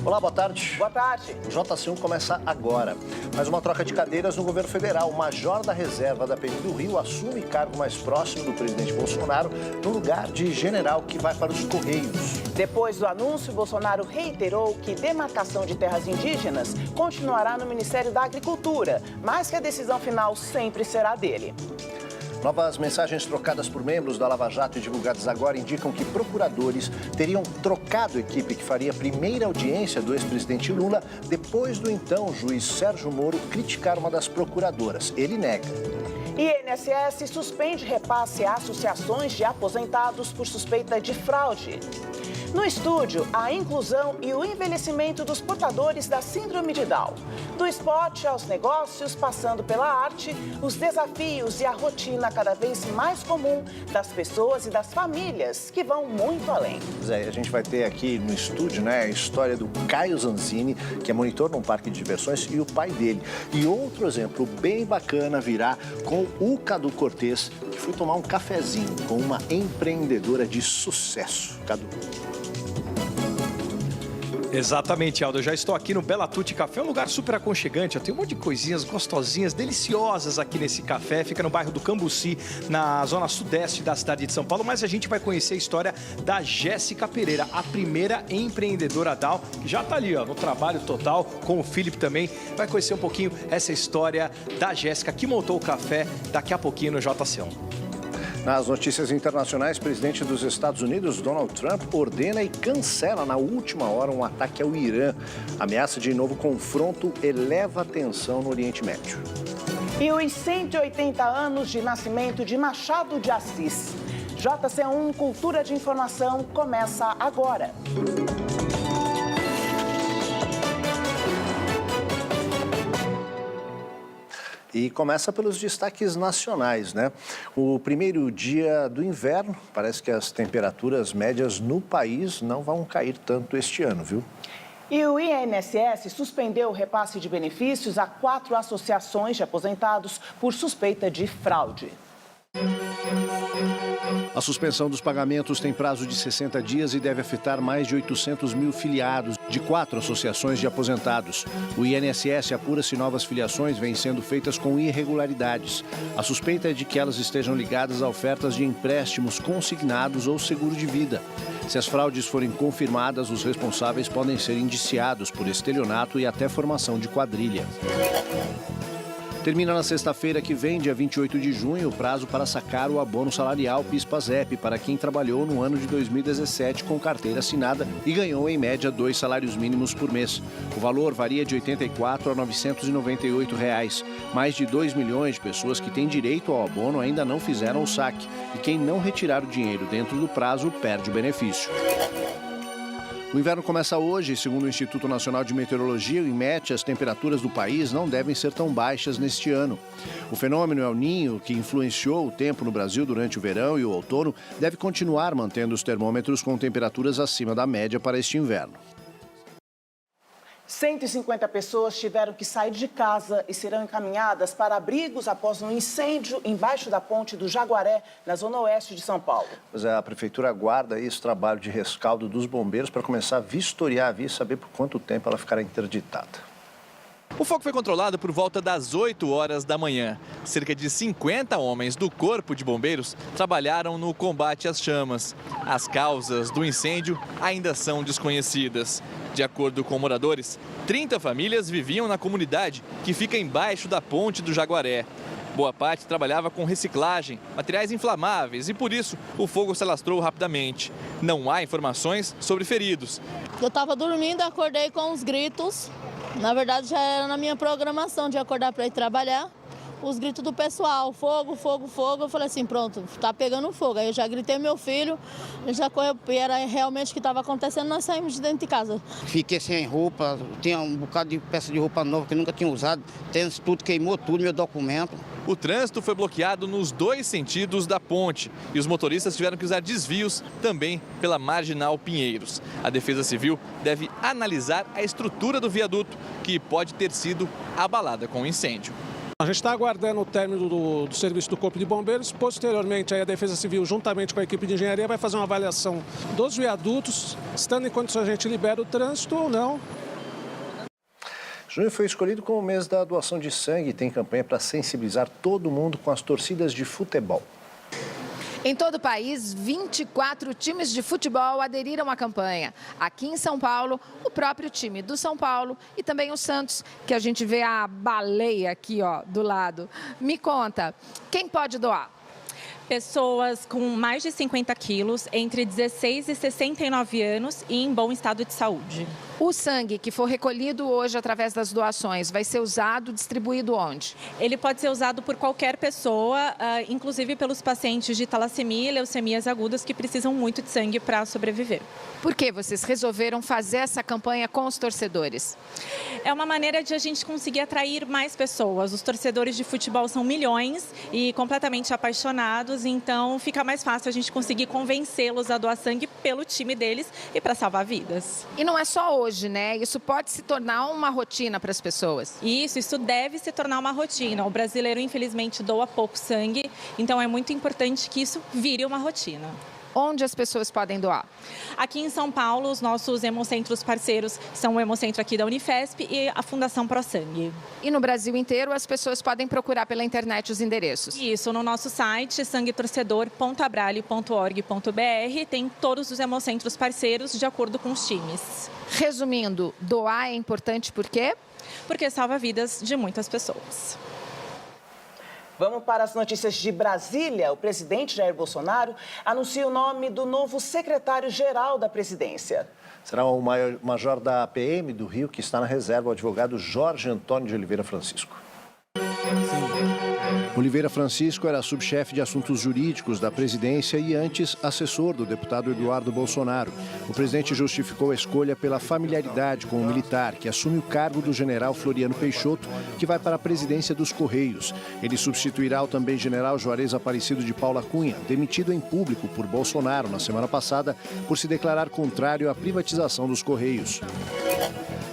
Olá, boa tarde. Boa tarde. O JC1 começa agora. Mais uma troca de cadeiras no governo federal. O major da reserva da PM do Rio assume cargo mais próximo do presidente Bolsonaro no lugar de general que vai para os Correios. Depois do anúncio, Bolsonaro reiterou que demarcação de terras indígenas continuará no Ministério da Agricultura, mas que a decisão final sempre será dele. Novas mensagens trocadas por membros da Lava Jato e divulgadas agora indicam que procuradores teriam trocado a equipe que faria a primeira audiência do ex-presidente Lula depois do então juiz Sérgio Moro criticar uma das procuradoras. Ele nega. INSS suspende repasse a associações de aposentados por suspeita de fraude. No estúdio, a inclusão e o envelhecimento dos portadores da síndrome de Down. Do esporte aos negócios, passando pela arte, os desafios e a rotina cada vez mais comum das pessoas e das famílias, que vão muito além. Zé, a gente vai ter aqui no estúdio, a história do Caio Zanzini, que é monitor num parque de diversões, e o pai dele. E outro exemplo bem bacana virá com o Cadu Cortez, que foi tomar um cafezinho com uma empreendedora de sucesso. Cadu. Exatamente, Aldo. Eu já estou aqui no Bela Tutti Café, um lugar super aconchegante. Tem um monte de coisinhas gostosinhas, deliciosas aqui nesse café. Fica no bairro do Cambuci, na zona sudeste da cidade de São Paulo. Mas a gente vai conhecer a história da Jéssica Pereira, a primeira empreendedora Down, que já está ali, no trabalho total, com o Felipe também. Vai conhecer um pouquinho essa história da Jéssica, que montou o café daqui a pouquinho no JC1. Nas notícias internacionais, o presidente dos Estados Unidos, Donald Trump, ordena e cancela na última hora um ataque ao Irã. A ameaça de novo confronto eleva a tensão no Oriente Médio. E os 180 anos de nascimento de Machado de Assis. JC1 Cultura de Informação começa agora. E começa pelos destaques nacionais, O primeiro dia do inverno, parece que as temperaturas médias no país não vão cair tanto este ano, viu? E o INSS suspendeu o repasse de benefícios a 4 associações de aposentados por suspeita de fraude. A suspensão dos pagamentos tem prazo de 60 dias e deve afetar mais de 800 mil filiados de 4 associações de aposentados. O INSS apura se novas filiações vêm sendo feitas com irregularidades. A suspeita é de que elas estejam ligadas a ofertas de empréstimos consignados ou seguro de vida. Se as fraudes forem confirmadas, os responsáveis podem ser indiciados por estelionato e até formação de quadrilha. Termina na sexta-feira que vem, dia 28 de junho, o prazo para sacar o abono salarial PIS/PASEP para quem trabalhou no ano de 2017 com carteira assinada e ganhou, em média, 2 salários mínimos por mês. O valor varia de R$ 84 a R$ 998. Mais de 2 milhões de pessoas que têm direito ao abono ainda não fizeram o saque. E quem não retirar o dinheiro dentro do prazo perde o benefício. O inverno começa hoje. Segundo o Instituto Nacional de Meteorologia, o INMET, as temperaturas do país não devem ser tão baixas neste ano. O fenômeno El Niño, que influenciou o tempo no Brasil durante o verão e o outono, deve continuar mantendo os termômetros com temperaturas acima da média para este inverno. 150 pessoas tiveram que sair de casa e serão encaminhadas para abrigos após um incêndio embaixo da ponte do Jaguaré, na zona oeste de São Paulo. Pois é, a prefeitura aguarda esse trabalho de rescaldo dos bombeiros para começar a vistoriar a via e saber por quanto tempo ela ficará interditada. O fogo foi controlado por volta das 8 horas da manhã. Cerca de 50 homens do Corpo de Bombeiros trabalharam no combate às chamas. As causas do incêndio ainda são desconhecidas. De acordo com moradores, 30 famílias viviam na comunidade que fica embaixo da ponte do Jaguaré. Boa parte trabalhava com reciclagem, materiais inflamáveis e, por isso, o fogo se alastrou rapidamente. Não há informações sobre feridos. Eu estava dormindo, acordei com os gritos. Na verdade, já era na minha programação de acordar para ir trabalhar. Os gritos do pessoal, fogo, fogo, fogo. Eu falei assim, pronto, tá pegando fogo. Aí eu já gritei meu filho, ele já correu, era realmente o que estava acontecendo, nós saímos de dentro de casa. Fiquei sem roupa, tinha um bocado de peça de roupa nova que eu nunca tinha usado. Tênis, tudo, queimou tudo, meu documento. O trânsito foi bloqueado nos 2 sentidos da ponte e os motoristas tiveram que usar desvios também pela Marginal Pinheiros. A Defesa Civil deve analisar a estrutura do viaduto, que pode ter sido abalada com o incêndio. A gente está aguardando o término do serviço do Corpo de Bombeiros. Posteriormente, aí a Defesa Civil, juntamente com a equipe de engenharia, vai fazer uma avaliação dos viadutos. Estando em condições, a gente libera o trânsito ou não. Junho foi escolhido como o mês da doação de sangue e tem campanha para sensibilizar todo mundo com as torcidas de futebol. Em todo o país, 24 times de futebol aderiram à campanha. Aqui em São Paulo, o próprio time do São Paulo e também o Santos, que a gente vê a baleia aqui, ó, do lado. Me conta, quem pode doar? Pessoas com mais de 50 quilos, entre 16 e 69 anos e em bom estado de saúde. O sangue que for recolhido hoje através das doações vai ser usado, distribuído onde? Ele pode ser usado por qualquer pessoa, inclusive pelos pacientes de talassemia e leucemias agudas que precisam muito de sangue para sobreviver. Por que vocês resolveram fazer essa campanha com os torcedores? É uma maneira de a gente conseguir atrair mais pessoas. Os torcedores de futebol são milhões e completamente apaixonados, então fica mais fácil a gente conseguir convencê-los a doar sangue pelo time deles e para salvar vidas. E não é só hoje, né? Isso pode se tornar uma rotina para as pessoas. Isso deve se tornar uma rotina. O brasileiro, infelizmente, doa pouco sangue, então é muito importante que isso vire uma rotina. Onde as pessoas podem doar? Aqui em São Paulo, os nossos hemocentros parceiros são o Hemocentro aqui da Unifesp e a Fundação ProSangue. E no Brasil inteiro, as pessoas podem procurar pela internet os endereços? Isso, no nosso site, sanguetorcedor.abrale.org.br, tem todos os hemocentros parceiros de acordo com os times. Resumindo, doar é importante por quê? Porque salva vidas de muitas pessoas. Vamos para as notícias de Brasília. O presidente Jair Bolsonaro anuncia o nome do novo secretário-geral da presidência. Será o major da PM do Rio, que está na reserva, o advogado Jorge Antônio de Oliveira Francisco. Oliveira Francisco era subchefe de assuntos jurídicos da presidência e antes assessor do deputado Eduardo Bolsonaro. O presidente justificou a escolha pela familiaridade com o militar, que assume o cargo do general Floriano Peixoto, que vai para a presidência dos Correios. Ele substituirá o também general Juarez Aparecido de Paula Cunha, demitido em público por Bolsonaro na semana passada por se declarar contrário à privatização dos Correios.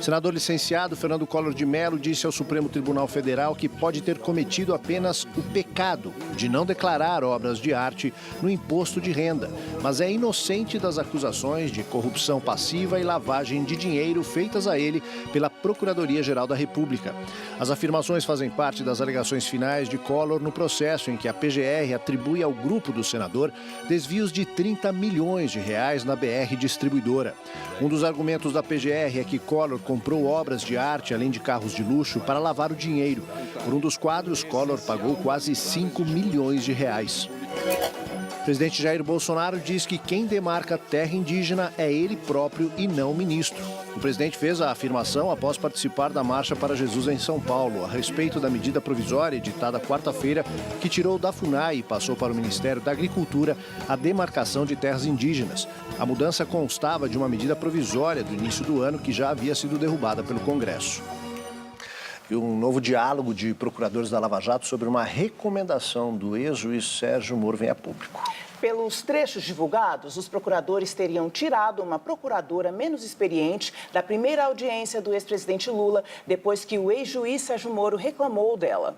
Senador licenciado Fernando Collor de Mello disse ao Supremo Tribunal Federal que pode ter cometido apenas o pecado de não declarar obras de arte no imposto de renda, mas é inocente das acusações de corrupção passiva e lavagem de dinheiro feitas a ele pela Procuradoria-Geral da República. As afirmações fazem parte das alegações finais de Collor no processo em que a PGR atribui ao grupo do senador desvios de 30 milhões de reais na BR Distribuidora. Um dos argumentos da PGR é que Collor comprou obras de arte, além de carros de luxo, para lavar o dinheiro. Por um dos quadros, Collor pagou quase 5 milhões de reais. O presidente Jair Bolsonaro diz que quem demarca terra indígena é ele próprio e não o ministro. O presidente fez a afirmação após participar da Marcha para Jesus em São Paulo, a respeito da medida provisória editada quarta-feira, que tirou da FUNAI e passou para o Ministério da Agricultura a demarcação de terras indígenas. A mudança constava de uma medida provisória do início do ano que já havia sido derrubada pelo Congresso. E um novo diálogo de procuradores da Lava Jato sobre uma recomendação do ex-juiz Sérgio Moro vem a público. Pelos trechos divulgados, os procuradores teriam tirado uma procuradora menos experiente da primeira audiência do ex-presidente Lula, depois que o ex-juiz Sérgio Moro reclamou dela.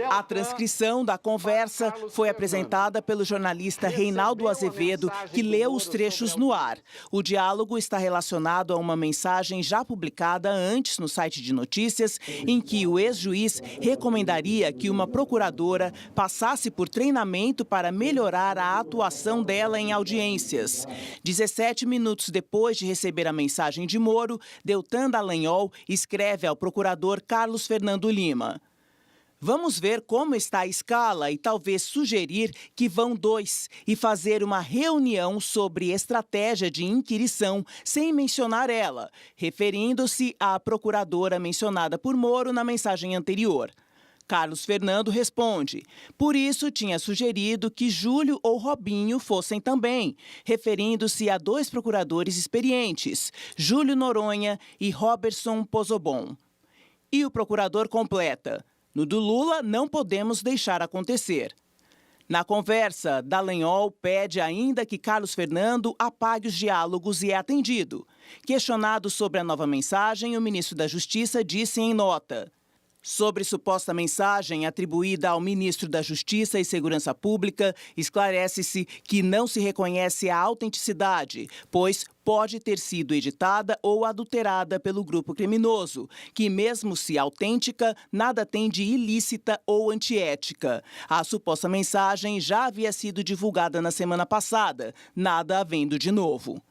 A transcrição da conversa foi apresentada pelo jornalista Reinaldo Azevedo, que leu os trechos no ar. O diálogo está relacionado a uma mensagem já publicada antes no site de notícias, em que o ex-juiz recomendaria que uma procuradora passasse por treinamento para melhorar a atuação dela em audiências. 17 minutos depois de receber a mensagem de Moro, Deltan Dallagnol escreve ao procurador Carlos Fernando Lima: "Vamos ver como está a escala e talvez sugerir que vão 2 e fazer uma reunião sobre estratégia de inquirição sem mencionar ela", referindo-se à procuradora mencionada por Moro na mensagem anterior. Carlos Fernando responde: "Por isso tinha sugerido que Júlio ou Robinho fossem também", referindo-se a 2 procuradores experientes, Júlio Noronha e Roberson Pozobon. E o procurador completa: "No do Lula, não podemos deixar acontecer". Na conversa, Dallagnol pede ainda que Carlos Fernando apague os diálogos e é atendido. Questionado sobre a nova mensagem, o ministro da Justiça disse em nota: Sobre suposta mensagem atribuída ao ministro da Justiça e Segurança Pública, esclarece-se que não se reconhece a autenticidade, pois pode ter sido editada ou adulterada pelo grupo criminoso, que mesmo se autêntica, nada tem de ilícita ou antiética. A suposta mensagem já havia sido divulgada na semana passada, nada havendo de novo.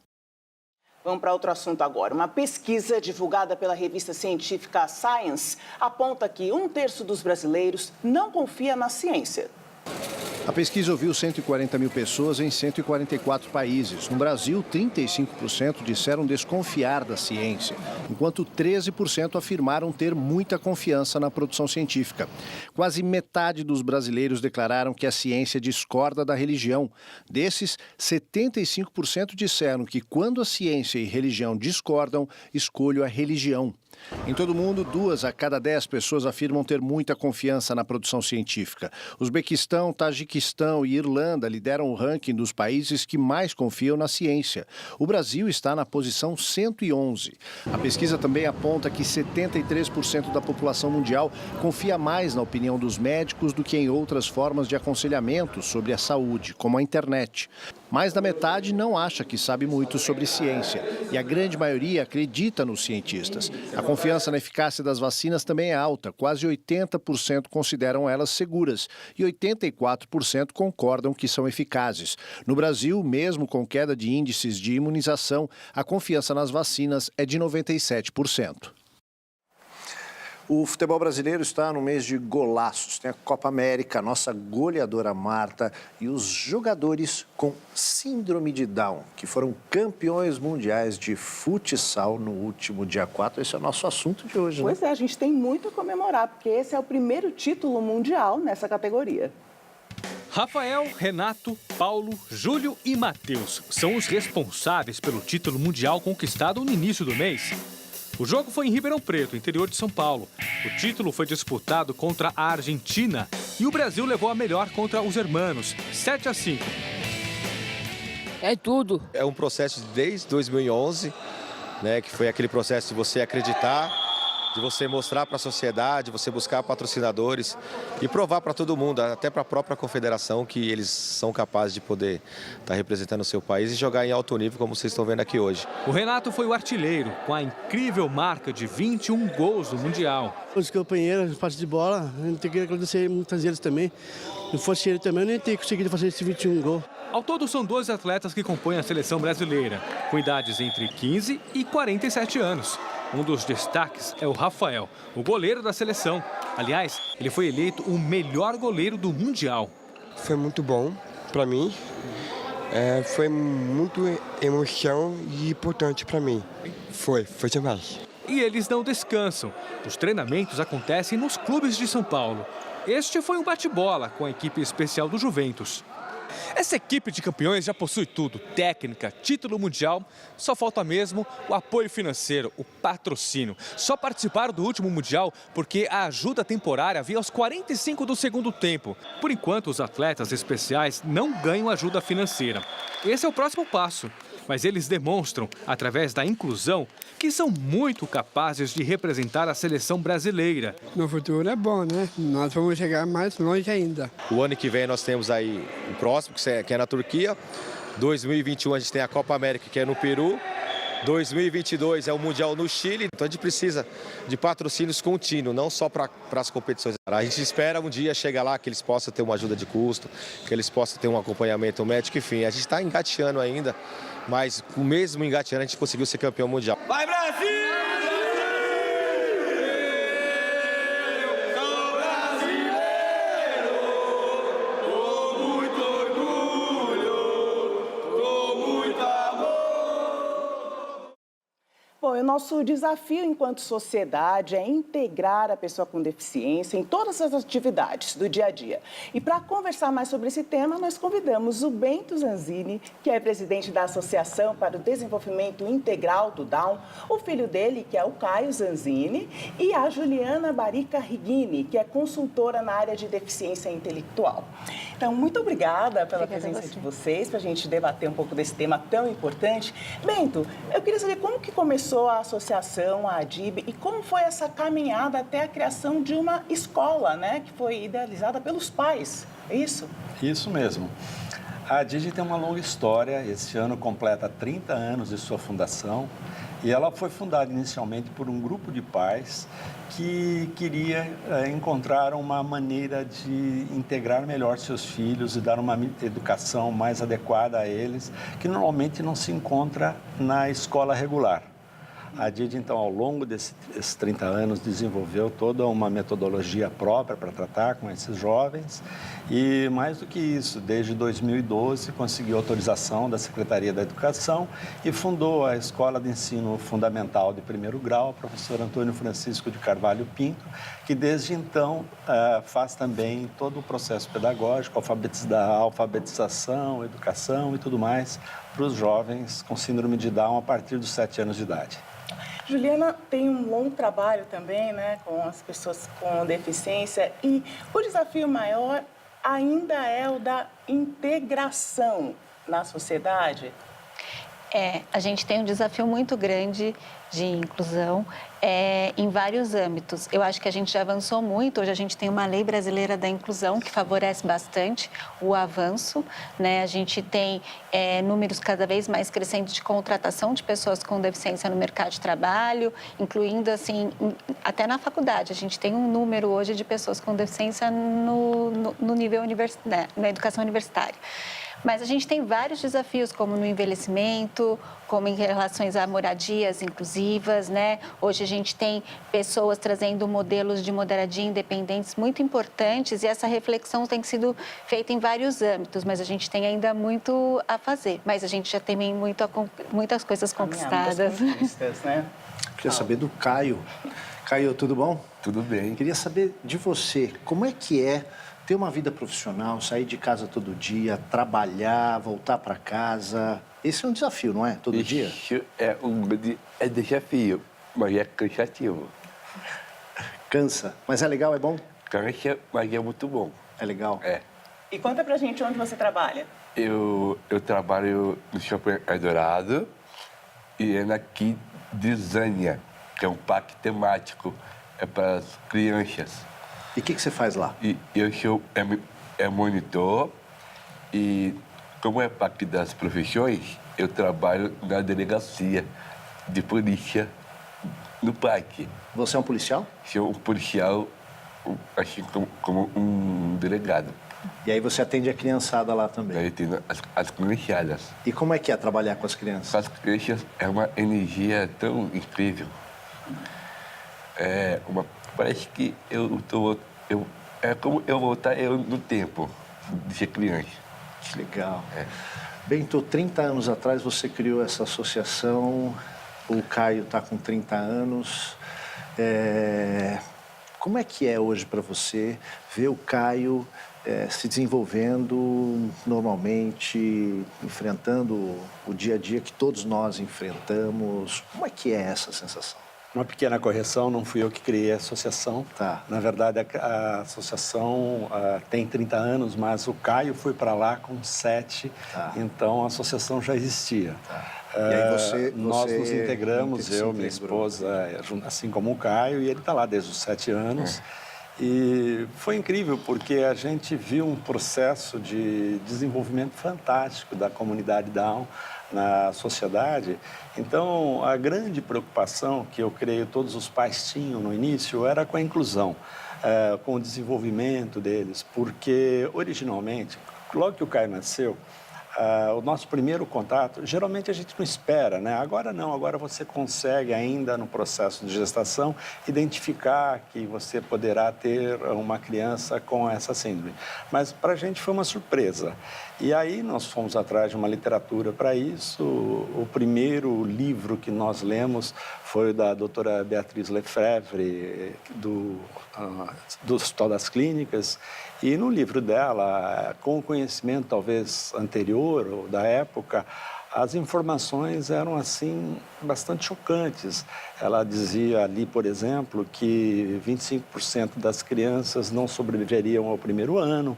Vamos para outro assunto agora. Uma pesquisa divulgada pela revista científica Science aponta que 1/3 dos brasileiros não confia na ciência. A pesquisa ouviu 140 mil pessoas em 144 países. No Brasil, 35% disseram desconfiar da ciência, enquanto 13% afirmaram ter muita confiança na produção científica. Quase metade dos brasileiros declararam que a ciência discorda da religião. Desses, 75% disseram que quando a ciência e religião discordam, escolho a religião. Em todo o mundo, 2 a cada 10 pessoas afirmam ter muita confiança na produção científica. Uzbequistão, Tajiquistão e Irlanda lideram o ranking dos países que mais confiam na ciência. O Brasil está na posição 111. A pesquisa também aponta que 73% da população mundial confia mais na opinião dos médicos do que em outras formas de aconselhamento sobre a saúde, como a internet. Mais da metade não acha que sabe muito sobre ciência e a grande maioria acredita nos cientistas. A confiança na eficácia das vacinas também é alta, quase 80% consideram elas seguras e 84% concordam que são eficazes. No Brasil, mesmo com queda de índices de imunização, a confiança nas vacinas é de 97%. O futebol brasileiro está no mês de golaços. Tem a Copa América, a nossa goleadora Marta e os jogadores com síndrome de Down, que foram campeões mundiais de futsal no último dia 4. Esse é o nosso assunto de hoje, né? Pois é, a gente tem muito a comemorar, porque esse é o primeiro título mundial nessa categoria. Rafael, Renato, Paulo, Júlio e Matheus são os responsáveis pelo título mundial conquistado no início do mês. O jogo foi em Ribeirão Preto, interior de São Paulo. O título foi disputado contra a Argentina e o Brasil levou a melhor contra os hermanos, 7-5. É tudo. É um processo desde 2011, né, que foi aquele processo de você acreditar, de você mostrar para a sociedade, você buscar patrocinadores e provar para todo mundo, até para a própria confederação, que eles são capazes de poder estar representando o seu país e jogar em alto nível, como vocês estão vendo aqui hoje. O Renato foi o artilheiro, com a incrível marca de 21 gols no Mundial. Os companheiros, parte de bola, a gente tem que agradecer muitas vezes também. Se não fosse ele também, eu nem teria conseguido fazer esse 21 gols. Ao todo, são 12 atletas que compõem a seleção brasileira, com idades entre 15 e 47 anos. Um dos destaques é o Rafael, o goleiro da seleção. Aliás, ele foi eleito o melhor goleiro do Mundial. Foi muito bom para mim. Foi muito emoção e importante para mim. Foi demais. E eles não descansam. Os treinamentos acontecem nos clubes de São Paulo. Este foi um bate-bola com a equipe especial do Juventus. Essa equipe de campeões já possui tudo, técnica, título mundial, só falta mesmo o apoio financeiro, o patrocínio. Só participaram do último mundial porque a ajuda temporária veio aos 45 do segundo tempo. Por enquanto, os atletas especiais não ganham ajuda financeira. Esse é o próximo passo, mas eles demonstram, através da inclusão, que são muito capazes de representar a seleção brasileira. No futuro é bom, né? Nós vamos chegar mais longe ainda. O ano que vem nós temos aí o próximo, que é na Turquia. 2021 a gente tem a Copa América, que é no Peru. 2022 é o Mundial no Chile. Então a gente precisa de patrocínios contínuos, não só para as competições. A gente espera um dia chegar lá que eles possam ter uma ajuda de custo, que eles possam ter um acompanhamento médico, enfim. A gente está engateando ainda, mas o mesmo engateando a gente conseguiu ser campeão mundial. Vai, Brasil! Bom, e o nosso desafio enquanto sociedade é integrar a pessoa com deficiência em todas as atividades do dia a dia. E para conversar mais sobre esse tema, nós convidamos o Bento Zanzini, que é presidente da Associação para o Desenvolvimento Integral do Down, o filho dele, que é o Caio Zanzini, e a Juliana Barica Rigini, que é consultora na área de deficiência intelectual. Então, muito obrigada pela presença de vocês, para a gente debater um pouco desse tema tão importante. Bento, eu queria saber como que começou fundou a associação, a ADIB, e como foi essa caminhada até a criação de uma escola, né, que foi idealizada pelos pais, é isso? Isso mesmo. A ADIB tem uma longa história, esse ano completa 30 anos de sua fundação, e ela foi fundada inicialmente por um grupo de pais que queria encontrar uma maneira de integrar melhor seus filhos e dar uma educação mais adequada a eles, que normalmente não se encontra na escola regular. A DID, então, ao longo desses 30 anos, desenvolveu toda uma metodologia própria para tratar com esses jovens e, mais do que isso, desde 2012, conseguiu autorização da Secretaria da Educação e fundou a Escola de Ensino Fundamental de Primeiro Grau, professor Antônio Francisco de Carvalho Pinto, que desde então faz também todo o processo pedagógico, alfabetização, educação e tudo mais para os jovens com síndrome de Down a partir dos 7 anos de idade. Juliana tem um longo trabalho também, né, com as pessoas com deficiência, e o desafio maior ainda é o da integração na sociedade. A gente tem um desafio muito grande de inclusão em vários âmbitos. Eu acho que a gente já avançou muito. Hoje a gente tem uma lei brasileira da inclusão que favorece bastante o avanço, né? A gente tem números cada vez mais crescentes de contratação de pessoas com deficiência no mercado de trabalho, incluindo, assim, até na faculdade. A gente tem um número hoje de pessoas com deficiência no nível universitário, na educação universitária. Mas a gente tem vários desafios, como no envelhecimento, como em relações a moradias inclusivas, né? Hoje a gente tem pessoas trazendo modelos de moradia independentes muito importantes e essa reflexão tem sido feita em vários âmbitos, mas a gente tem ainda muito a fazer. Mas a gente já tem muitas coisas conquistadas. Né? Queria saber do Caio. Caio, tudo bom? Tudo bem. Queria saber de você, como é que é ter uma vida profissional, sair de casa todo dia, trabalhar, voltar para casa? Esse é um desafio, não é? Todo dia? Isso é um grande desafio, mas é cansativo. Cansa, mas é legal, é bom? Cansa, mas é muito bom. É legal? É. E conta pra gente onde você trabalha. Eu trabalho no Shopping Eldorado e é na Kidzania, que é um parque temático, para as crianças. E o que você faz lá? Eu sou monitor e, como é parte das profissões, eu trabalho na delegacia de polícia no parque. Você é um policial? Sou um policial, assim como um delegado. E aí você atende a criançada lá também? Eu atendo as criançadas. E como é que é trabalhar com as crianças? Com as crianças é uma energia tão incrível. Parece que é como eu voltar no tempo de ser criança. Que legal. Bento, 30 anos atrás você criou essa associação, o Caio está com 30 anos. Como é que é hoje para você ver o Caio se desenvolvendo normalmente, enfrentando o dia a dia que todos nós enfrentamos? Como é que é essa sensação? Uma pequena correção, não fui eu que criei a associação. Tá. Na verdade, a associação tem 30 anos, mas o Caio foi para lá com 7, então a associação já existia. Tá. E aí nós nos integramos, eu, minha esposa, assim como o Caio, e ele está lá desde os 7 anos. E foi incrível, porque a gente viu um processo de desenvolvimento fantástico da comunidade Down na sociedade. Então, a grande preocupação que eu creio todos os pais tinham no início era com a inclusão, com o desenvolvimento deles, porque originalmente, logo que o Caio nasceu, o nosso primeiro contato, geralmente a gente não espera, né? Agora não, agora você consegue ainda no processo de gestação identificar que você poderá ter uma criança com essa síndrome. Mas para a gente foi uma surpresa. E aí nós fomos atrás de uma literatura para isso. O primeiro livro que nós lemos foi da doutora Beatriz Lefebvre, do Hospital das Clínicas. E no livro dela, com o conhecimento talvez anterior ou da época, as informações eram, assim, bastante chocantes. Ela dizia ali, por exemplo, que 25% das crianças não sobreviveriam ao primeiro ano,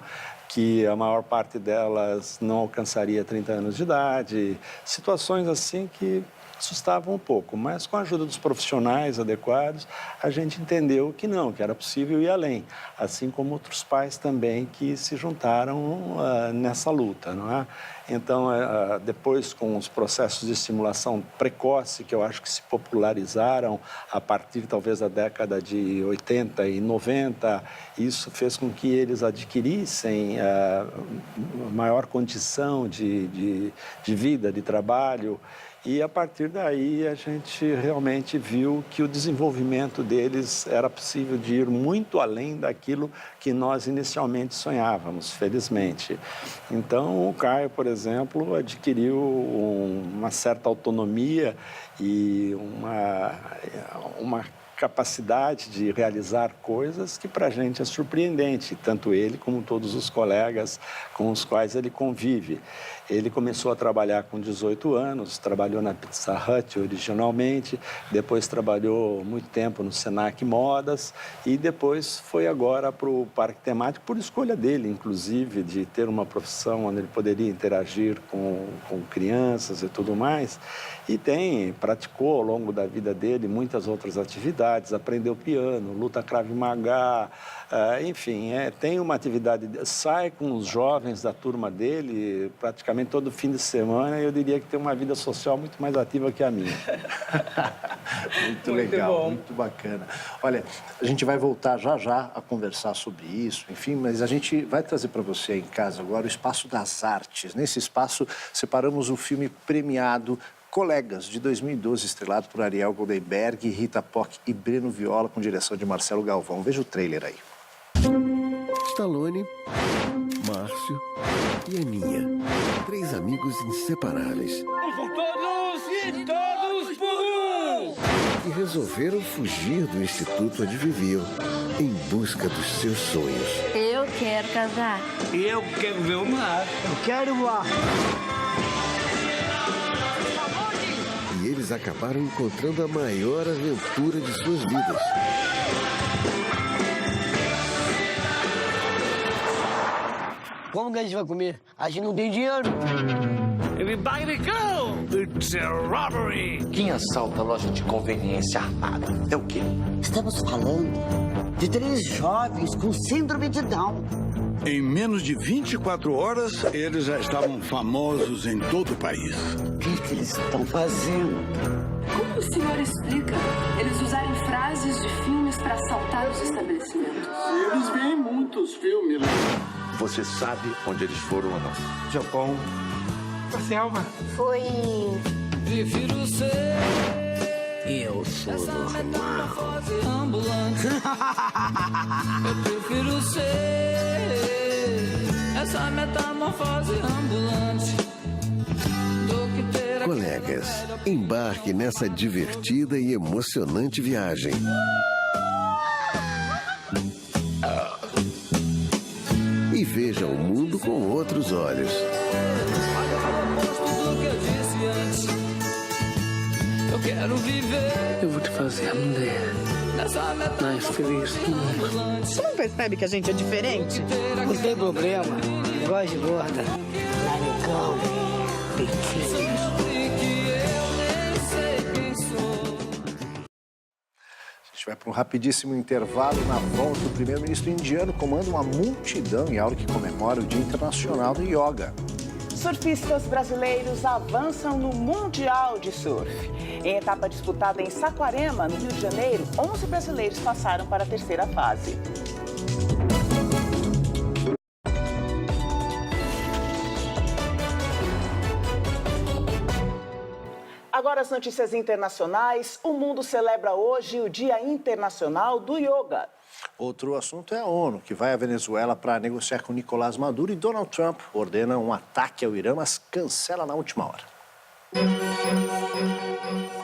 que a maior parte delas não alcançaria 30 anos de idade, situações assim que assustavam um pouco, mas com a ajuda dos profissionais adequados, a gente entendeu que não, que era possível ir além, assim como outros pais também que se juntaram nessa luta, não é? Então, depois com os processos de estimulação precoce, que eu acho que se popularizaram a partir talvez da década de 80 e 90, isso fez com que eles adquirissem maior condição de vida, de trabalho. E a partir daí a gente realmente viu que o desenvolvimento deles era possível de ir muito além daquilo que nós inicialmente sonhávamos, felizmente. Então o Caio, por exemplo, adquiriu uma certa autonomia e uma capacidade de realizar coisas que para a gente é surpreendente, tanto ele como todos os colegas com os quais ele convive. Ele começou a trabalhar com 18 anos, trabalhou na Pizza Hut originalmente, depois trabalhou muito tempo no Senac Modas e depois foi agora para o Parque Temático, por escolha dele, inclusive, de ter uma profissão onde ele poderia interagir com crianças e tudo mais. E praticou ao longo da vida dele muitas outras atividades, aprendeu piano, luta Krav Maga, enfim, tem uma atividade, sai com os jovens da turma dele praticamente todo fim de semana e eu diria que tem uma vida social muito mais ativa que a minha. Muito legal, muito bacana. Olha, a gente vai voltar já a conversar sobre isso, enfim, mas a gente vai trazer para você em casa agora o Espaço das Artes. Nesse espaço, separamos o filme premiado Colegas, de 2012, estrelado por Ariel Goldenberg, Rita Pock e Breno Viola, com direção de Marcelo Galvão. Veja o trailer aí. Stallone, Márcio e Aninha. 3 amigos inseparáveis. Todos por um! E resolveram fugir do instituto onde viviam, em busca dos seus sonhos. Eu quero casar. Eu quero ver o mar. Eu quero voar. E eles acabaram encontrando a maior aventura de suas vidas. Como que a gente vai comer? A gente não tem dinheiro. Everybody go! It's a robbery! Quem assalta a loja de conveniência armada é o quê? Estamos falando de 3 jovens com síndrome de Down. Em menos de 24 horas, eles já estavam famosos em todo o país. O que eles estão fazendo? Como o senhor explica eles usarem frases de filmes para assaltar os estabelecimentos? Eles veem muitos filmes. Você sabe onde eles foram ou não? Japão. A selva. Foi... Prefiro ser... Eu sou normal. Ambulante. Eu prefiro ser essa metamorfose ambulante. Do que ter... Colegas, embarque nessa divertida e emocionante viagem. E veja o mundo com outros olhos. Eu quero viver. Eu vou te fazer a mulher mais feliz do mundo. Você não percebe que a gente é diferente? Não tem problema. Gosto de gorda. Laricão, biquíni. A gente vai para um rapidíssimo intervalo. Na volta, o primeiro-ministro indiano comanda uma multidão em aula que comemora o Dia Internacional do Yoga. Surfistas brasileiros avançam no Mundial de Surf. Em etapa disputada em Saquarema, no Rio de Janeiro, 11 brasileiros passaram para a terceira fase. Agora as notícias internacionais. O mundo celebra hoje o Dia Internacional do Yoga. Outro assunto é a ONU, que vai à Venezuela para negociar com Nicolás Maduro, e Donald Trump ordena um ataque ao Irã, mas cancela na última hora.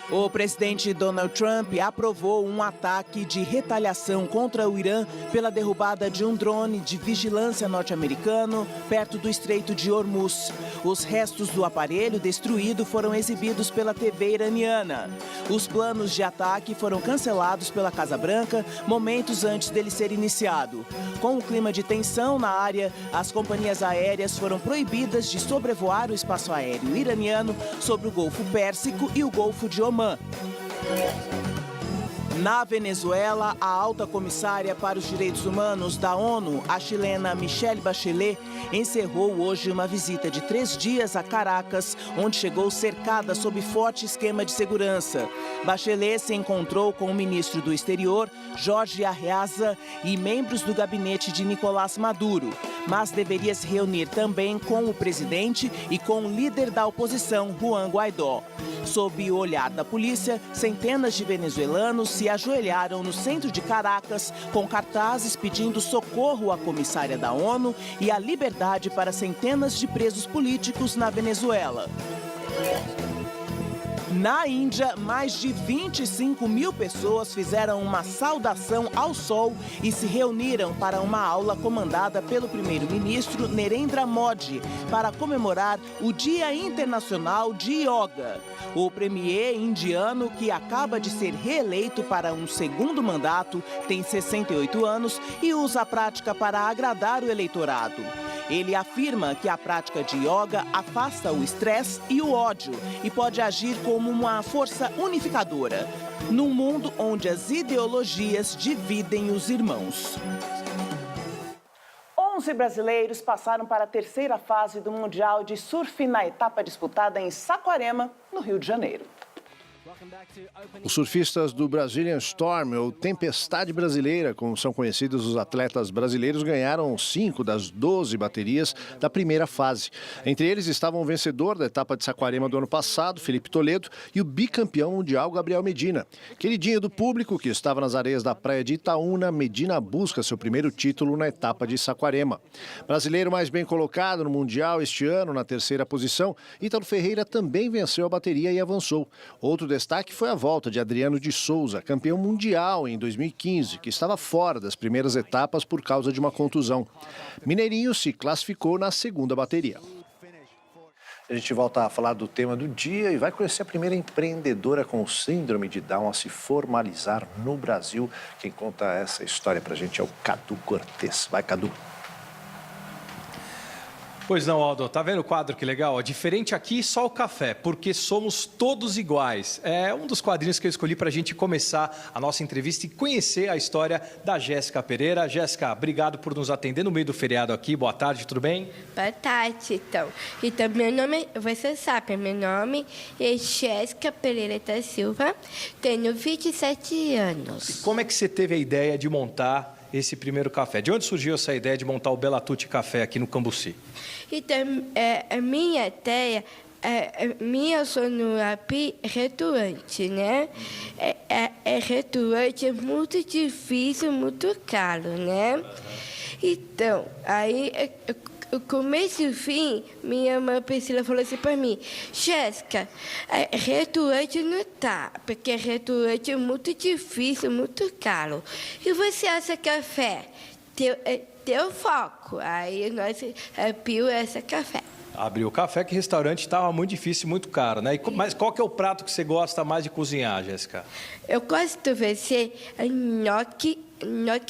O presidente Donald Trump aprovou um ataque de retaliação contra o Irã pela derrubada de um drone de vigilância norte-americano perto do Estreito de Hormuz. Os restos do aparelho destruído foram exibidos pela TV iraniana. Os planos de ataque foram cancelados pela Casa Branca momentos antes dele ser iniciado. Com o clima de tensão na área, as companhias aéreas foram proibidas de sobrevoar o espaço aéreo iraniano sobre o Golfo Pérsico e o Golfo de Omã. Na Venezuela, a alta comissária para os direitos humanos da ONU, a chilena Michelle Bachelet, encerrou hoje uma visita de 3 dias a Caracas, onde chegou cercada sob forte esquema de segurança. Bachelet se encontrou com o ministro do Exterior, Jorge Arreaza, e membros do gabinete de Nicolás Maduro, mas deveria se reunir também com o presidente e com o líder da oposição, Juan Guaidó. Sob o olhar da polícia, centenas de venezuelanos se ajoelharam no centro de Caracas com cartazes pedindo socorro à comissária da ONU e a liberdade para centenas de presos políticos na Venezuela. Na Índia, mais de 25 mil pessoas fizeram uma saudação ao sol e se reuniram para uma aula comandada pelo primeiro-ministro Narendra Modi para comemorar o Dia Internacional de Yoga. O premier indiano, que acaba de ser reeleito para um segundo mandato, tem 68 anos e usa a prática para agradar o eleitorado. Ele afirma que a prática de yoga afasta o estresse e o ódio e pode agir como uma força unificadora, num mundo onde as ideologias dividem os irmãos. 11 brasileiros passaram para a terceira fase do Mundial de Surf na etapa disputada em Saquarema, no Rio de Janeiro. Os surfistas do Brazilian Storm, ou Tempestade Brasileira, como são conhecidos os atletas brasileiros, ganharam 5 das 12 baterias da primeira fase. Entre eles estavam o vencedor da etapa de Saquarema do ano passado, Felipe Toledo, e o bicampeão mundial, Gabriel Medina. Queridinho do público que estava nas areias da praia de Itaúna, Medina busca seu primeiro título na etapa de Saquarema. Brasileiro mais bem colocado no Mundial este ano, na terceira posição, Ítalo Ferreira também venceu a bateria e avançou. Outro destaque foi a volta de Adriano de Souza, campeão mundial em 2015, que estava fora das primeiras etapas por causa de uma contusão. Mineirinho se classificou na segunda bateria. A gente volta a falar do tema do dia e vai conhecer a primeira empreendedora com síndrome de Down a se formalizar no Brasil. Quem conta essa história pra gente é o Cadu Cortez. Vai, Cadu. Pois não, Aldo. Tá vendo o quadro que legal? Diferente aqui, só o café, porque somos todos iguais. É um dos quadrinhos que eu escolhi para a gente começar a nossa entrevista e conhecer a história da Jéssica Pereira. Jéssica, obrigado por nos atender no meio do feriado aqui. Boa tarde, tudo bem? Boa tarde, então meu nome, você sabe, meu nome é Jéssica Pereira da Silva, tenho 27 anos. E como é que você teve a ideia de montar esse primeiro café? De onde surgiu essa ideia de montar o Bela Tutti Café aqui no Cambuci? Então, a minha ideia, minha sonorapi restaurante, né? Restaurante é muito difícil, muito caro, né? Então, aí, o começo e o fim, minha mãe Priscila falou assim para mim: Jéssica, restaurante não tá, porque restaurante é muito difícil, muito caro. E você acha café? Teu foco. Aí nós abriu esse café. Abriu o café, que restaurante estava muito difícil, muito caro, né? Mas qual que é o prato que você gosta mais de cozinhar, Jéssica? Eu gosto de fazer nhoque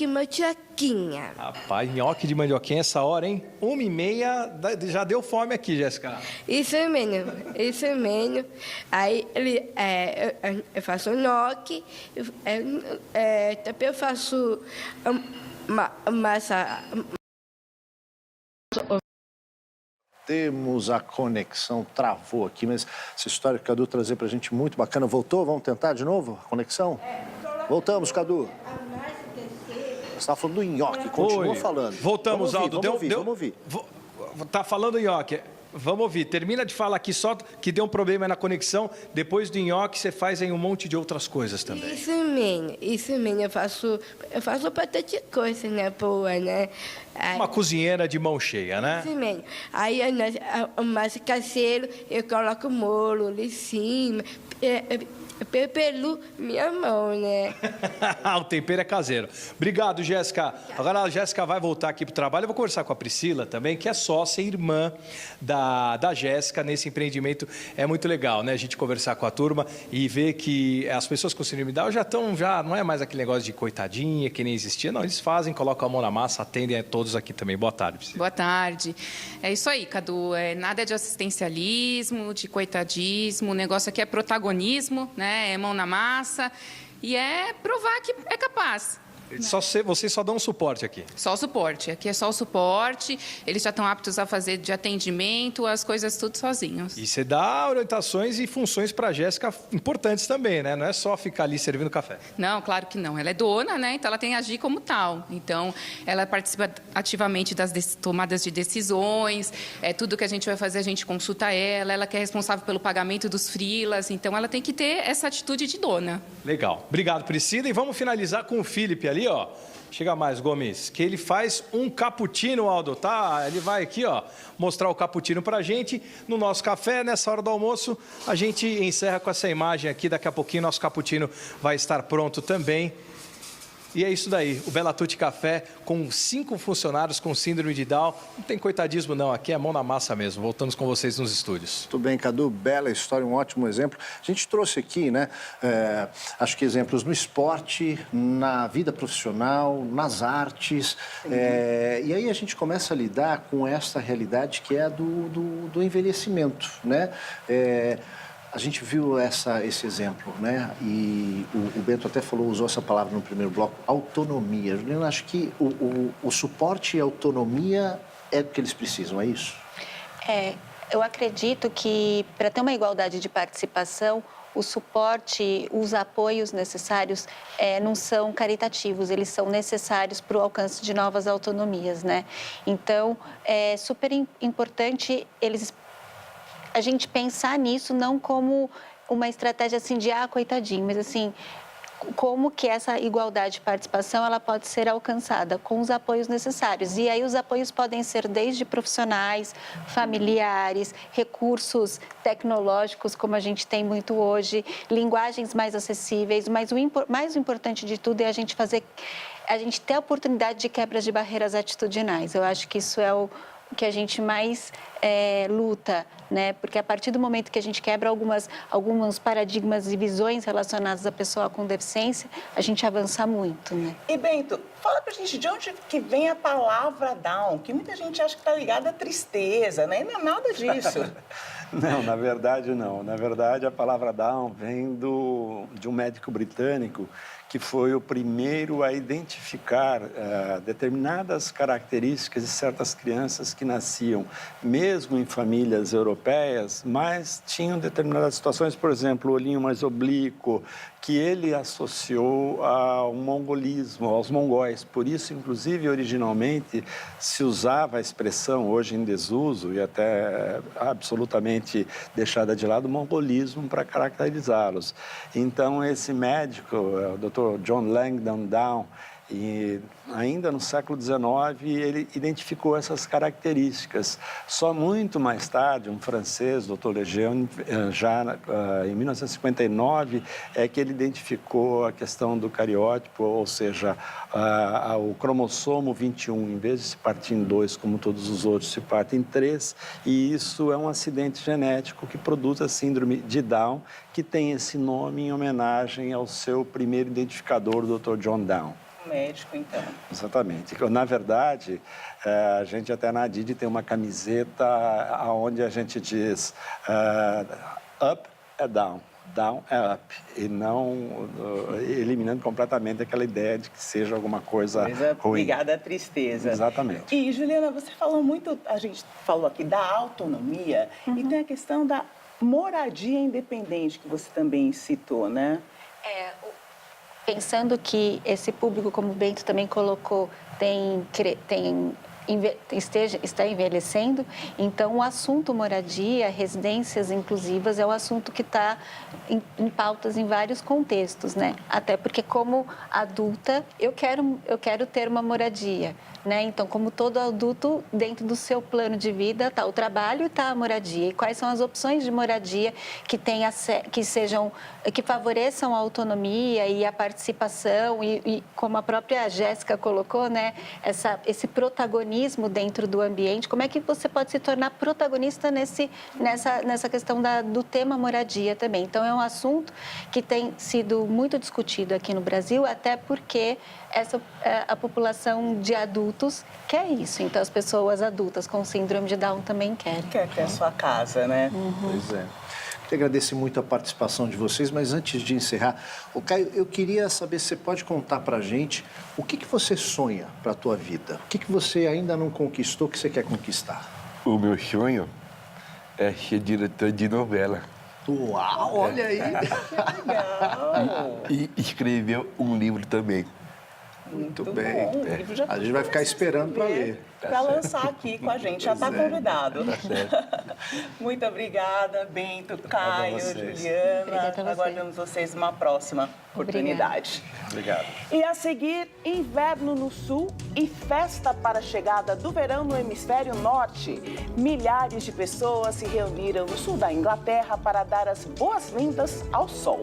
mandioquinha. Rapaz, nhoque de mandioquinha essa hora, hein? 1h30, já deu fome aqui, Jéssica. Isso mesmo. Aí eu faço nhoque, também eu faço massa. Temos a conexão, travou aqui, mas essa história que o Cadu trazer pra gente muito bacana. Voltou? Vamos tentar de novo a conexão? Voltamos, Cadu. Você estava falando do nhoque, continua falando. Voltamos, Aldo. Vamos ouvir. Tá falando nhoque. Vamos ouvir. Termina de falar aqui só que deu um problema na conexão. Depois do nhoque, você faz aí um monte de outras coisas também. Isso mesmo. Eu faço bastante coisa, né, boa, né? Aí, uma cozinheira de mão cheia, né? Isso mesmo. Aí, o mais caseiro, eu coloco molho ali em cima. Pelo minha mão, né? O tempero é caseiro. Obrigado, Jéssica. Agora a Jéssica vai voltar aqui para o trabalho. Eu vou conversar com a Priscila também, que é sócia e irmã da Jéssica nesse empreendimento. É muito legal, né? A gente conversar com a turma e ver que as pessoas com síndrome de Down já não é mais aquele negócio de coitadinha, que nem existia. Não, eles fazem, colocam a mão na massa, atendem a todos aqui também. Boa tarde, Priscila. Boa tarde. É isso aí, Cadu. Nada de assistencialismo, de coitadismo. O negócio aqui é protagonismo, né? É mão na massa e é provar que é capaz. Vocês só dão suporte aqui? Só o suporte. Aqui é só o suporte. Eles já estão aptos a fazer de atendimento, as coisas tudo sozinhos. E você dá orientações e funções para a Jéssica importantes também, né? Não é só ficar ali servindo café. Não, claro que não. Ela é dona, né? Então ela tem que agir como tal. Então ela participa ativamente das tomadas de decisões. Tudo que a gente vai fazer, a gente consulta ela. Ela que é responsável pelo pagamento dos freelas. Então ela tem que ter essa atitude de dona. Legal. Obrigado, Priscila. E vamos finalizar com o Felipe ali, ó. Chega mais, Gomes, que ele faz um cappuccino, Aldo, tá? Ele vai aqui, ó, mostrar o cappuccino pra gente no nosso café. Nessa hora do almoço, a gente encerra com essa imagem aqui. Daqui a pouquinho, nosso cappuccino vai estar pronto também. E é isso daí, o Bela Tutti Café com 5 funcionários com síndrome de Down. Não tem coitadismo não, aqui é mão na massa mesmo. Voltamos com vocês nos estúdios. Tudo bem, Cadu, bela história, um ótimo exemplo. A gente trouxe aqui, né, acho que exemplos no esporte, na vida profissional, nas artes. E aí a gente começa a lidar com essa realidade que é do envelhecimento, né? A gente viu esse exemplo, né? E o Bento até usou essa palavra no primeiro bloco, autonomia. Juliana, acho que o suporte e a autonomia é o que eles precisam, é isso? Eu acredito que para ter uma igualdade de participação, o suporte, os apoios necessários não são caritativos, eles são necessários para o alcance de novas autonomias, né? Então, é super importante a gente pensar nisso não como uma estratégia assim de coitadinho, mas assim, como que essa igualdade de participação ela pode ser alcançada com os apoios necessários. E aí os apoios podem ser desde profissionais, familiares, recursos tecnológicos, como a gente tem muito hoje, linguagens mais acessíveis, mas o mais importante de tudo é a gente ter a oportunidade de quebras de barreiras atitudinais. Eu acho que isso é o que a gente mais luta, né? Porque a partir do momento que a gente quebra alguns paradigmas e visões relacionadas à pessoa com deficiência, a gente avança muito, né? E Bento, fala pra gente de onde que vem a palavra Down, que muita gente acha que está ligada à tristeza, né? E não é nada disso. Não, na verdade não. Na verdade, a palavra Down vem de um médico britânico que foi o primeiro a identificar determinadas características de certas crianças que nasciam, mesmo em famílias europeias, mas tinham determinadas situações, por exemplo, o olhinho mais oblíquo, que ele associou ao mongolismo, aos mongóis. Por isso, inclusive, originalmente, se usava a expressão, hoje em desuso e até absolutamente deixada de lado, mongolismo para caracterizá-los. Então, esse médico, o Dr. John Langdon Down, e ainda no século XIX, ele identificou essas características. Só muito mais tarde, um francês, Dr. Lejeune, já em 1959, é que ele identificou a questão do cariótipo, ou seja, o cromossomo 21, em vez de se partir em 2, como todos os outros, se parte em 3, e isso é um acidente genético que produz a síndrome de Down, que tem esse nome em homenagem ao seu primeiro identificador, o Dr. John Down. Médico, então. Exatamente. Na verdade, a gente até na Didi tem uma camiseta onde a gente diz up é down, down é up, e não eliminando completamente aquela ideia de que seja alguma coisa ruim. Ligada à tristeza. Exatamente. E, Juliana, você falou muito, a gente falou aqui da autonomia, e tem a questão da moradia independente, que você também citou, né? Pensando que esse público, como o Bento também colocou, tem está envelhecendo, então o assunto moradia, residências inclusivas é o assunto que está em pautas em vários contextos, né? Até porque como adulta eu quero ter uma moradia, né? Então, como todo adulto, dentro do seu plano de vida está o trabalho e está a moradia. E quais são as opções de moradia que favoreçam a autonomia e a participação e como a própria Jéssica colocou, né? Esse protagonismo dentro do ambiente. Como é que você pode se tornar protagonista nessa questão do tema moradia também? Então, é um assunto que tem sido muito discutido aqui no Brasil, até porque a população de adultos quer isso. Então, as pessoas adultas com síndrome de Down também querem. Quer ter a sua casa, né? Pois é. Eu agradeço muito a participação de vocês, mas antes de encerrar, Caio, eu queria saber se você pode contar pra gente o que você sonha pra tua vida? O que você ainda não conquistou que você quer conquistar? O meu sonho é ser diretor de novela. Uau, olha aí! Que legal! E escrever um livro também. Muito bem. A gente vai ficar esperando para ler. Para lançar aqui com a gente. Já está convidado. Muito obrigada, Bento, Caio, Juliana. Aguardamos vocês numa próxima oportunidade. Obrigado. E a seguir, inverno no sul e festa para a chegada do verão no hemisfério norte. Milhares de pessoas se reuniram no sul da Inglaterra para dar as boas-vindas ao sol.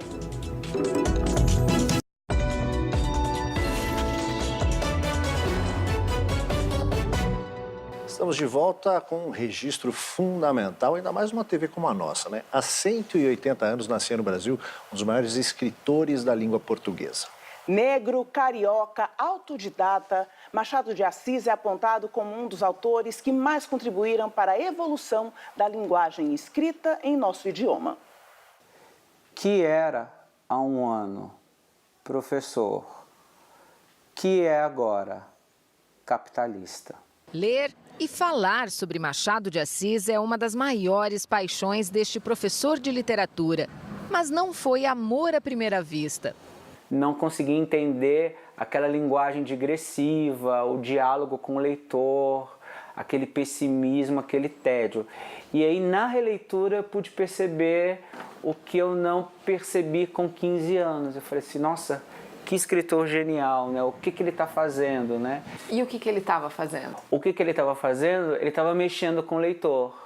Estamos de volta com um registro fundamental, ainda mais uma TV como a nossa, né? Há 180 anos nascia no Brasil um dos maiores escritores da língua portuguesa. Negro, carioca, autodidata, Machado de Assis é apontado como um dos autores que mais contribuíram para a evolução da linguagem escrita em nosso idioma. Que era, há um ano, professor, que é agora capitalista. Ler e falar sobre Machado de Assis é uma das maiores paixões deste professor de literatura. Mas não foi amor à primeira vista. Não consegui entender aquela linguagem digressiva, o diálogo com o leitor, aquele pessimismo, aquele tédio. E aí, na releitura, eu pude perceber o que eu não percebi com 15 anos. Eu falei assim, nossa, que escritor genial, né? O que ele está fazendo, né? E o que ele estava fazendo? O que ele estava fazendo? Ele estava mexendo com o leitor.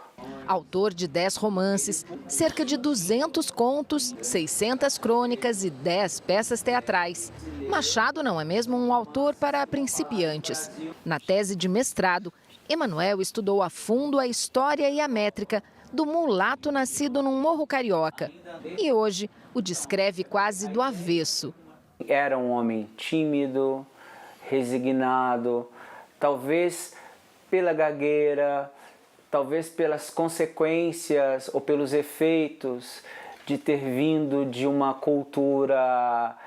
Autor de 10 romances, cerca de 200 contos, 600 crônicas e 10 peças teatrais. Machado não é mesmo um autor para principiantes. Na tese de mestrado, Emanuel estudou a fundo a história e a métrica do mulato nascido num morro carioca. E hoje o descreve quase do avesso. Era um homem tímido, resignado, talvez pela gagueira, talvez pelas consequências ou pelos efeitos de ter vindo de uma cultura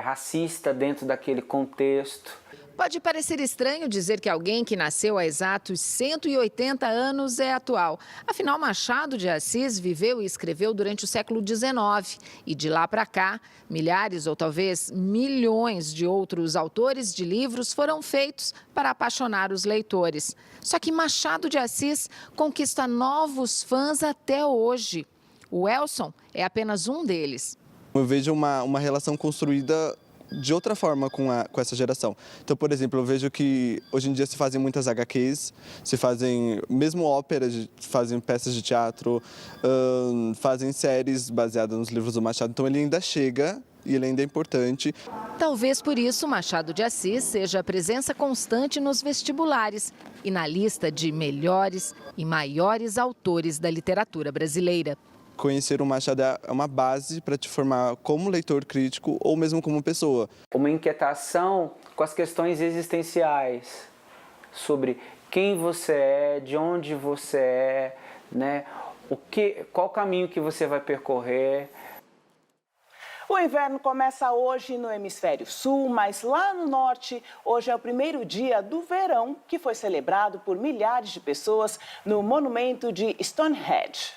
racista dentro daquele contexto. Pode parecer estranho dizer que alguém que nasceu há exatos 180 anos é atual. Afinal, Machado de Assis viveu e escreveu durante o século XIX. E de lá para cá, milhares ou talvez milhões de outros autores de livros foram feitos para apaixonar os leitores. Só que Machado de Assis conquista novos fãs até hoje. O Elson é apenas um deles. Eu vejo uma relação construída de outra forma com essa geração. Então, por exemplo, eu vejo que hoje em dia se fazem muitas HQs, se fazem mesmo óperas, fazem peças de teatro, fazem séries baseadas nos livros do Machado. Então ele ainda chega e ele ainda é importante. Talvez por isso Machado de Assis seja a presença constante nos vestibulares e na lista de melhores e maiores autores da literatura brasileira. Conhecer o Machado é uma base para te formar como leitor crítico ou mesmo como pessoa. Uma inquietação com as questões existenciais, sobre quem você é, de onde você é, né? Qual caminho que você vai percorrer. O inverno começa hoje no hemisfério sul, mas lá no norte, hoje é o primeiro dia do verão, que foi celebrado por milhares de pessoas no monumento de Stonehenge.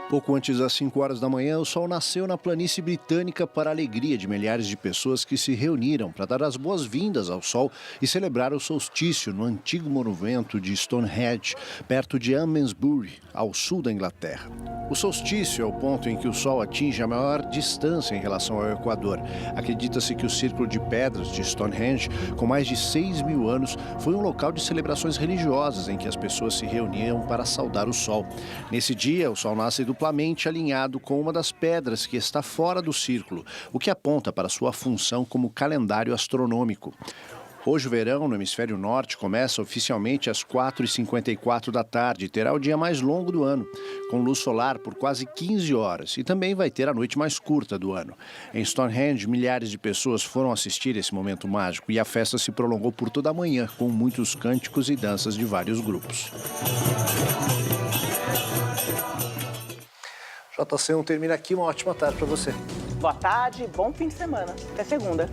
Pouco antes das 5 horas da manhã, o sol nasceu na planície britânica para a alegria de milhares de pessoas que se reuniram para dar as boas-vindas ao sol e celebrar o solstício no antigo monumento de Stonehenge, perto de Amesbury, ao sul da Inglaterra. O solstício é o ponto em que o sol atinge a maior distância em relação ao Equador. Acredita-se que o Círculo de Pedras de Stonehenge, com mais de 6.000 anos, foi um local de celebrações religiosas em que as pessoas se reuniam para saudar o sol. Nesse dia, o sol nasce duplamente alinhado com uma das pedras que está fora do círculo, o que aponta para sua função como calendário astronômico. Hoje o verão no hemisfério norte começa oficialmente às 4h54 da tarde e terá o dia mais longo do ano, com luz solar por quase 15 horas e também vai ter a noite mais curta do ano. Em Stonehenge, milhares de pessoas foram assistir esse momento mágico e a festa se prolongou por toda a manhã, com muitos cânticos e danças de vários grupos. JC1 termina aqui, uma ótima tarde para você. Boa tarde, bom fim de semana. Até segunda.